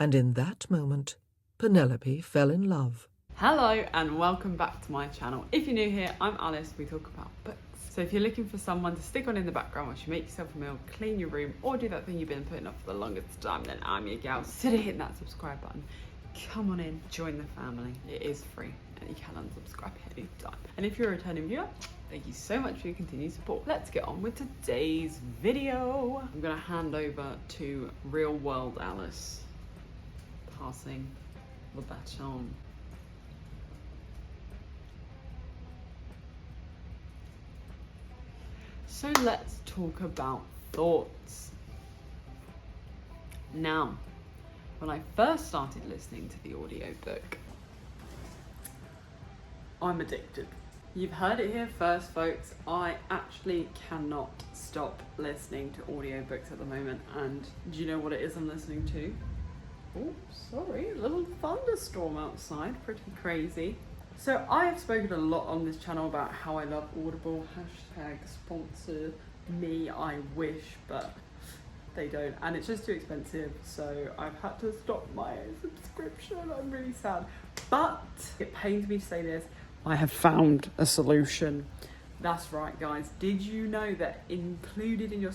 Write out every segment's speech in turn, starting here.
And in that moment, Penelope fell in love. Hello and welcome back to my channel. If you're new here, I'm Alice. We talk about books. So if you're looking for someone to stick on in the background while you make yourself a meal, clean your room, or do that thing you've been putting off for the longest time, then I'm your gal. So hit that subscribe button. Come on in, join the family. It is free and you can unsubscribe at any time. And if you're a returning viewer, thank you so much for your continued support. Let's get on with today's video. I'm gonna hand over to real world Alice, passing the baton. So let's talk about thoughts. Now, when I first started listening to the audiobook, I'm addicted. You've heard it here first, folks. I actually cannot stop listening to audiobooks at the moment. And do you know what it is I'm listening to? Oh, sorry, a little thunderstorm outside, pretty crazy. So I have spoken a lot on this channel about how I love Audible, hashtag sponsor me, I wish, but they don't. And it's just too expensive, so I've had to stop my subscription. I'm really sad. But it pains me to say this, I have found a solution. That's right, guys. Did you know that included in your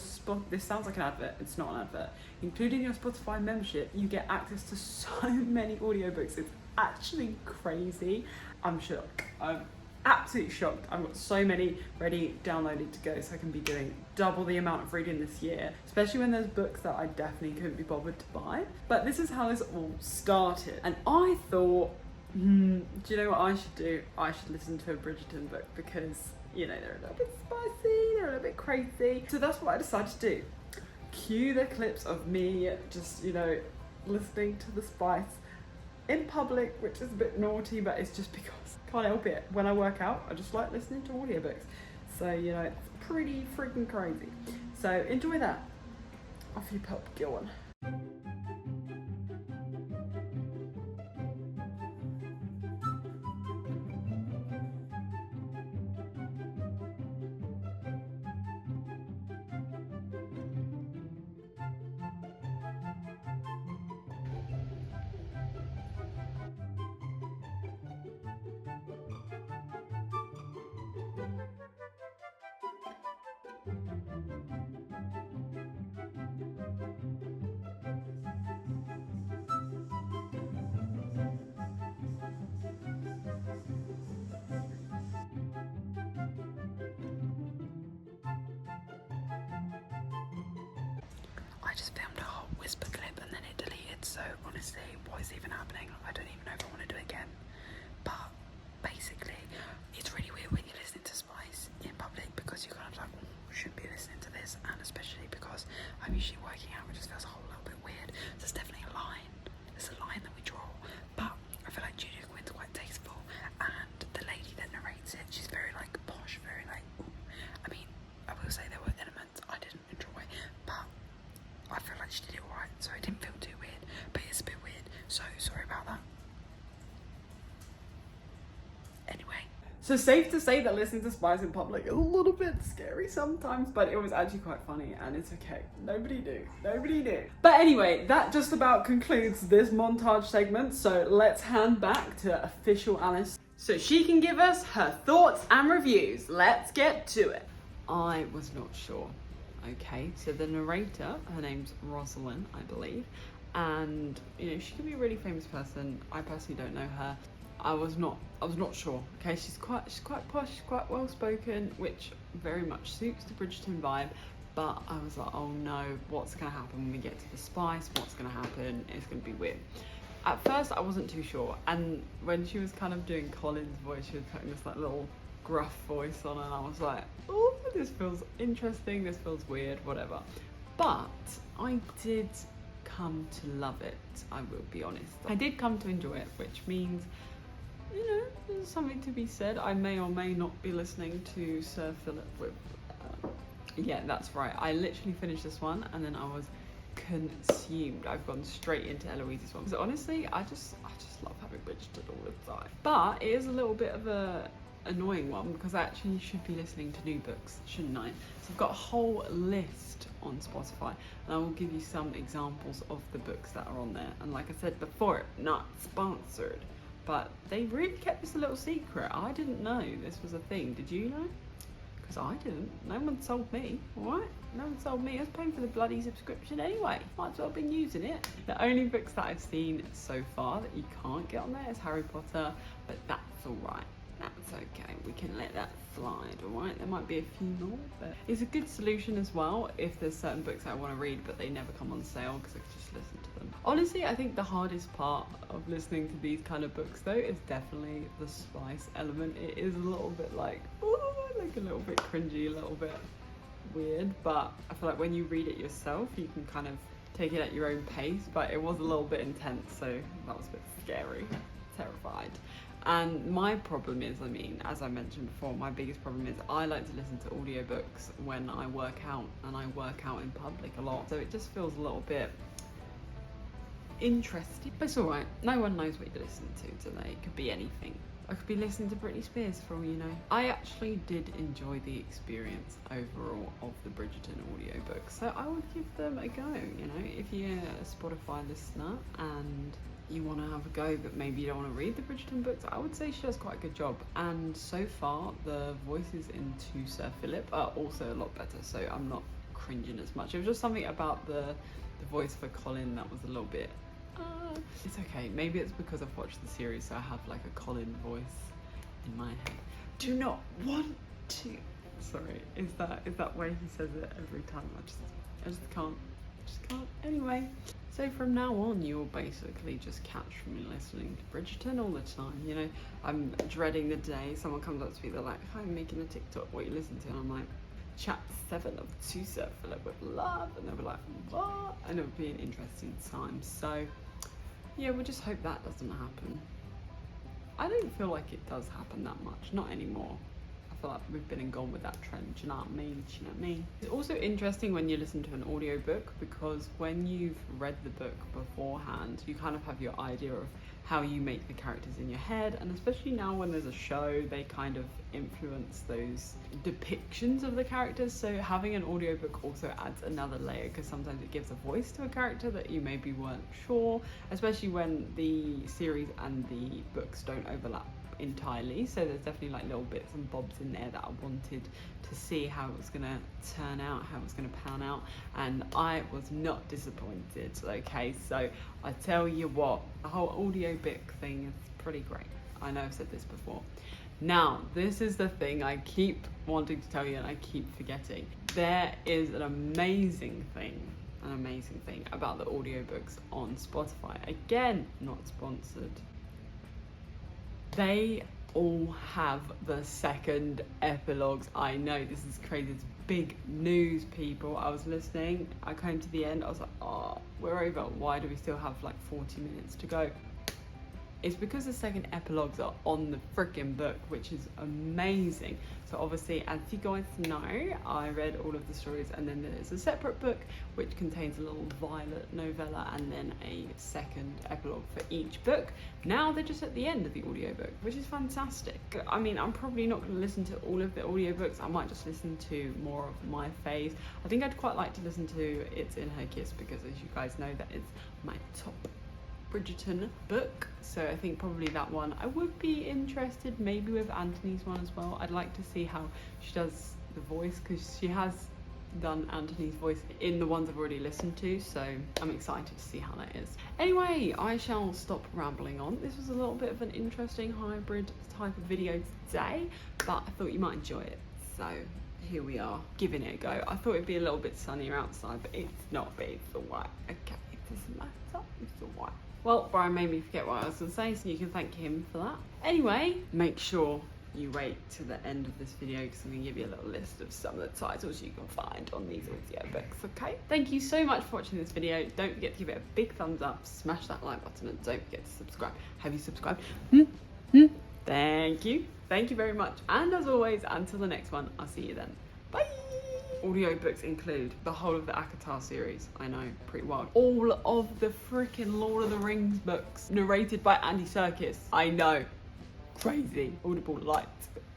this sounds like an advert, it's not an advert. Included in your Spotify membership, you get access to so many audiobooks. It's actually crazy. I'm shocked. I'm absolutely shocked. I've got so many ready, downloaded to go, so I can be doing double the amount of reading this year, especially when there's books that I definitely couldn't be bothered to buy. But this is how this all started. And I thought, do you know what I should do? I should listen to a Bridgerton book because, you know, they're a little bit spicy, they're a little bit crazy. So that's what I decided to do. Cue the clips of me just, you know, listening to the spice in public, which is a bit naughty, but it's just because I can't help it. When I work out, I just like listening to audiobooks. So, you know, it's pretty freaking crazy. So enjoy that. Off you pop, go on. I just filmed a whole whisper clip and then it deleted, so honestly, what is even happening? I don't even know if I want to do it again. But basically, it's really weird when you're listening to Spice in public because you're kind of like, shouldn't be listening to this, and especially because I'm usually working out, it just feels a whole little bit weird. So there's definitely a line. There's a line that we draw, but I feel like Julia Quinn's quite tasteful, and the lady that narrates it, she's very like posh, very like, ooh. I mean, I will say there were elements I didn't enjoy, but I feel like she did it alright, so it didn't feel too weird, but it's a bit weird, so sorry about that. Anyway. So safe to say that listening to spies in public is a little bit scary sometimes, but it was actually quite funny and it's okay. Nobody knew. But anyway, that just about concludes this montage segment, so let's hand back to official Alice so she can give us her thoughts and reviews. Let's get to it. I was not sure. Okay, so the narrator, her name's Rosalind, I believe, and you know, she could be a really famous person. I personally don't know her. I was not sure. Okay, she's quite posh, she's quite well spoken, which very much suits the Bridgerton vibe. But I was like, oh no, what's gonna happen when we get to the spice? What's gonna happen? It's gonna be weird. At first, I wasn't too sure, and when she was kind of doing Colin's voice, she was putting this like little gruff voice on, and I was like, oh, this feels interesting, this feels weird, whatever. But I did come to love it, I will be honest. I did come to enjoy it, which means, you know, there's something to be said. I may or may not be listening to Sir Philip with, yeah, that's right. I literally finished this one and then I was consumed. I've gone straight into Eloise's one. So honestly, I just love having Bridgerton all the time. But it is a little bit of a annoying one because I actually should be listening to new books, shouldn't I? So I've got a whole list on Spotify, and I will give you some examples of the books that are on there. And like I said before, not sponsored, but they really kept this a little secret. I didn't know this was a thing. Did you know? Because I didn't. No one told me, alright? No one told me. I was paying for the bloody subscription anyway. Might as well have been using it. The only books that I've seen so far that you can't get on there is Harry Potter, but that's alright. That's okay. We can let that slide, alright? There might be a few more, but it's a good solution as well if there's certain books I want to read but they never come on sale because I can just listen to them. Honestly, I think the hardest part of listening to these kind of books though is definitely the spice element. It is a little bit like, ooh, like a little bit cringy, a little bit weird, but I feel like when you read it yourself you can kind of take it at your own pace, but it was a little bit intense, so that was a bit scary, terrified. And my problem is, I mean, as I mentioned before, my biggest problem is I like to listen to audiobooks when I work out, and I work out in public a lot, so it just feels a little bit interesting. But it's alright, no one knows what you're listening to today. It could be anything. I could be listening to Britney Spears for all you know. I actually did enjoy the experience overall of the Bridgerton audiobooks, so I would give them a go, you know. If you're a Spotify listener and you want to have a go but maybe you don't want to read the Bridgerton books, I would say she does quite a good job. And so far the voices into Sir Philip are also a lot better, so I'm not cringing as much. It was just something about the voice for Colin that was a little bit it's okay, maybe it's because I've watched the series, so I have like a Colin voice in my head. Do not want to. Sorry, is that way he says it every time? I just can't. Anyway, so from now on you'll basically just catch me listening to Bridgerton all the time. You know, I'm dreading the day someone comes up to me, they're like, hi, I'm making a TikTok, what you listen to? And I'm like, chapter 7 of To Sir Philip with Love, and they'll be like, what? And it'll be an interesting time. So yeah, we'll just hope that doesn't happen. I don't feel like it does happen that much, not anymore. I feel like we've been and gone with that trend, do you know what I mean? Do you know what I mean? It's also interesting when you listen to an audiobook, because when you've read the book beforehand, you kind of have your idea of how you make the characters in your head, and especially now when there's a show, they kind of influence those depictions of the characters. So having an audiobook also adds another layer, because sometimes it gives a voice to a character that you maybe weren't sure, especially when the series and the books don't overlap entirely. So there's definitely like little bits and bobs in there that I wanted to see how it was gonna turn out, how it was gonna pan out, and I was not disappointed. Okay, so I tell you what, the whole audiobook thing is pretty great. I know I've said this before. Now, this is the thing I keep wanting to tell you and I keep forgetting. There is an amazing thing about the audiobooks on Spotify. Again, not sponsored. They all have the second epilogues. I know, this is crazy. It's big news, people. I was listening, I came to the end, I was like, oh, we're over. Why do we still have like 40 minutes to go? It's because the second epilogues are on the freaking book, which is amazing. So obviously, as you guys know, I read all of the stories, and then there's a separate book which contains a little Violet novella and then a second epilogue for each book. Now they're just at the end of the audiobook, which is fantastic. I mean, I'm probably not going to listen to all of the audiobooks. I might just listen to more of my faves. I think I'd quite like to listen to It's in Her Kiss, because as you guys know, that is my top Bridgerton book, so I think probably that one. I would be interested maybe with Anthony's one as well. I'd like to see how she does the voice, because she has done Anthony's voice in the ones I've already listened to, so I'm excited to see how that is. Anyway, I shall stop rambling on. This was a little bit of an interesting hybrid type of video today, but I thought you might enjoy it, so here we are, giving it a go. I thought it'd be a little bit sunnier outside, but it's not, but it's alright. Okay, it doesn't matter, it's alright. Well, Brian made me forget what I was going to say, so you can thank him for that. Anyway, make sure you wait to the end of this video, because I'm going to give you a little list of some of the titles you can find on these audiobooks, okay? Thank you so much for watching this video. Don't forget to give it a big thumbs up, smash that like button, and don't forget to subscribe. Have you subscribed? Thank you. Thank you very much. And as always, until the next one, I'll see you then. Bye! Audiobooks include the whole of the ACOTAR series. I know, pretty wild. All of the freaking Lord of the Rings books narrated by Andy Serkis. I know, crazy. Audible Light.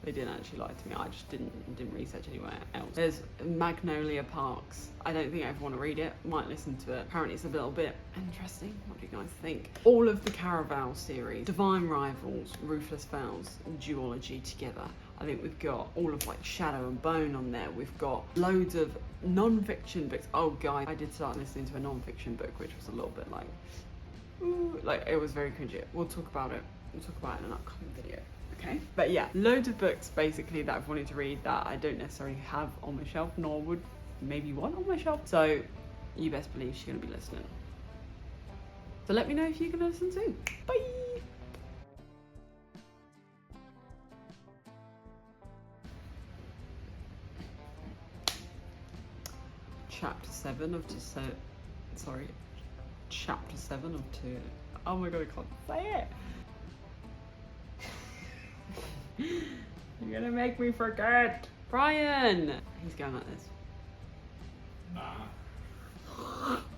They didn't actually lie to me. I just didn't research anywhere else. There's Magnolia Parks. I don't think I ever want to read it. Might listen to it. Apparently it's a little bit interesting. What do you guys think? All of the Caraval series, Divine Rivals, Ruthless Vows, and Duology together. I think we've got all of like Shadow and Bone on there. We've got loads of non-fiction books. Oh guys, I did start listening to a non-fiction book, which was a little bit like, ooh, like it was very cringy. We'll talk about it. We'll talk about it in an upcoming video. Okay, but yeah, loads of books basically that I've wanted to read that I don't necessarily have on my shelf, nor would maybe want on my shelf. So you best believe she's gonna be listening. So let me know if you can listen too. Bye. Chapter 7 of Chapter 7 of 2. Oh my god, I can't say it. You're gonna make me forget. Brian! He's going like this.